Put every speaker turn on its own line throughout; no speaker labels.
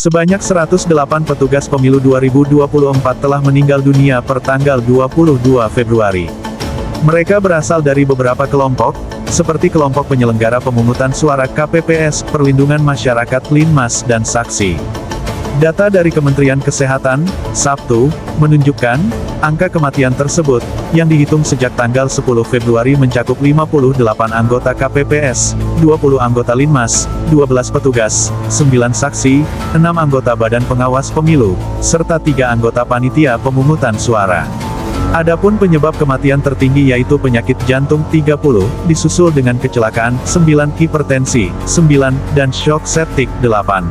Sebanyak 108 petugas pemilu 2024 telah meninggal dunia per tanggal 22 Februari. Mereka berasal dari beberapa kelompok, seperti kelompok penyelenggara pemungutan suara KPPS, perlindungan masyarakat Linmas dan saksi. Data dari Kementerian Kesehatan, Sabtu, menunjukkan, angka kematian tersebut, yang dihitung sejak tanggal 10 Februari mencakup 58 anggota KPPS, 20 anggota Linmas, 12 petugas, 9 saksi, 6 anggota Badan Pengawas Pemilu, serta 3 anggota Panitia Pemungutan Suara. Adapun penyebab kematian tertinggi yaitu penyakit jantung 30, disusul dengan kecelakaan 9, hipertensi 9, dan shock septik 8.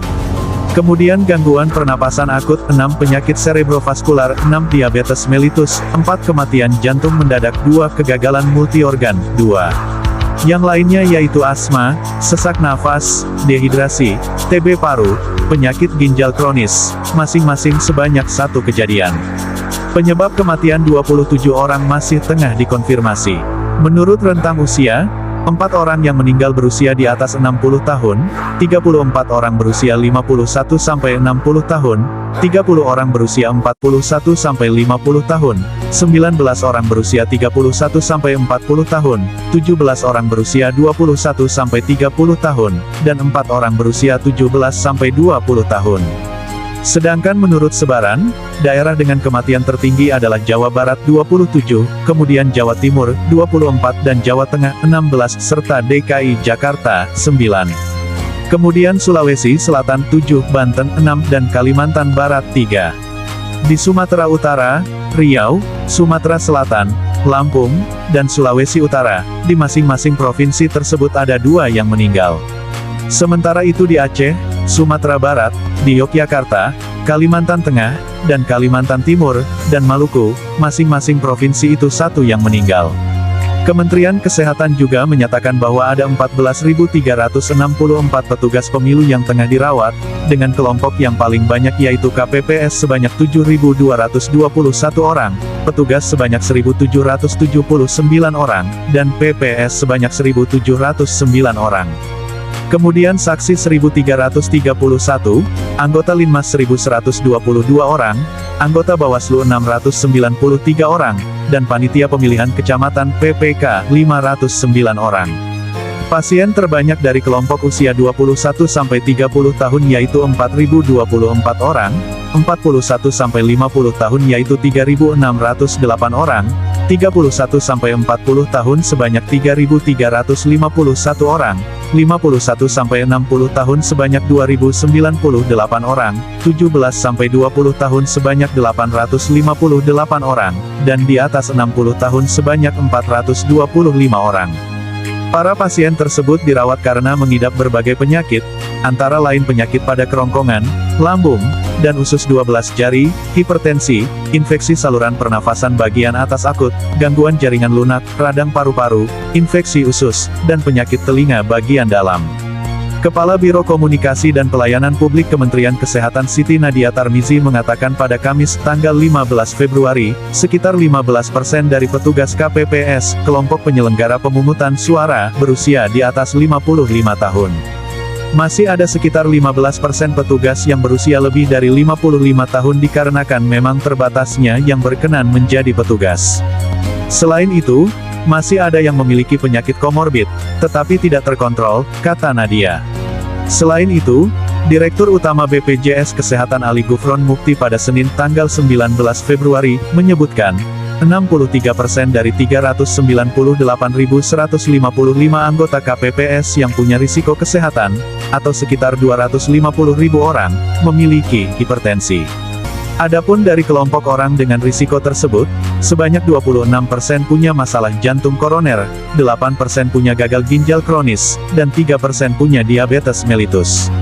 Kemudian gangguan pernapasan akut 6, penyakit cerebrovaskular 6, diabetes mellitus 4, kematian jantung mendadak 2, kegagalan multiorgan 2. Yang lainnya yaitu asma, sesak nafas, dehidrasi, TB paru, penyakit ginjal kronis, masing-masing sebanyak 1 kejadian. Penyebab kematian 27 orang masih tengah dikonfirmasi. Menurut rentang usia, 4 orang yang meninggal berusia di atas 60 tahun, 34 orang berusia 51-60 tahun, 30 orang berusia 41-50 tahun, 19 orang berusia 31-40 tahun, 17 orang berusia 21-30 tahun, dan 4 orang berusia 17-20 tahun. Sedangkan menurut sebaran, daerah dengan kematian tertinggi adalah Jawa Barat 27, kemudian Jawa Timur 24 dan Jawa Tengah 16 serta DKI Jakarta 9. Kemudian Sulawesi Selatan 7, Banten 6 dan Kalimantan Barat 3. Di Sumatera Utara, Riau, Sumatera Selatan, Lampung, dan Sulawesi Utara, di masing-masing provinsi tersebut ada 2 yang meninggal. Sementara itu di Aceh, Sumatera Barat, di Yogyakarta, Kalimantan Tengah, dan Kalimantan Timur, dan Maluku, masing-masing provinsi itu 1 yang meninggal. Kementerian Kesehatan juga menyatakan bahwa ada 14.364 petugas pemilu yang tengah dirawat, dengan kelompok yang paling banyak yaitu KPPS sebanyak 7.221 orang, petugas sebanyak 1.779 orang, dan PPS sebanyak 1.709 orang. Kemudian saksi 1.331, anggota Linmas 1.122 orang, anggota Bawaslu 693 orang, dan panitia pemilihan kecamatan PPK 509 orang. Pasien terbanyak dari kelompok usia 21-30 tahun yaitu 4.024 orang, 41-50 tahun yaitu 3.608 orang, 31-40 tahun sebanyak 3.351 orang, 51-60 tahun sebanyak 2.098 orang, 17-20 tahun sebanyak 858 orang, dan di atas 60 tahun sebanyak 425 orang. Para pasien tersebut dirawat karena mengidap berbagai penyakit, antara lain penyakit pada kerongkongan, lambung, dan usus 12 jari, hipertensi, infeksi saluran pernafasan bagian atas akut, gangguan jaringan lunak, radang paru-paru, infeksi usus, dan penyakit telinga bagian dalam. Kepala Biro Komunikasi dan Pelayanan Publik Kementerian Kesehatan Siti Nadia Tarmizi mengatakan pada Kamis, tanggal 15 Februari, sekitar 15% dari petugas KPPS, kelompok penyelenggara pemungutan suara, berusia di atas 55 tahun. Masih ada sekitar 15% petugas yang berusia lebih dari 55 tahun dikarenakan memang terbatasnya yang berkenan menjadi petugas. Selain itu, masih ada yang memiliki penyakit komorbid, tetapi tidak terkontrol, kata Nadia. Selain itu, Direktur Utama BPJS Kesehatan Ali Gufron Mukti pada Senin tanggal 19 Februari, menyebutkan, 63% dari 398.155 anggota KPPS yang punya risiko kesehatan, atau sekitar 250.000 orang, memiliki hipertensi. Adapun dari kelompok orang dengan risiko tersebut, sebanyak 26% punya masalah jantung koroner, 8% punya gagal ginjal kronis, dan 3% punya diabetes mellitus.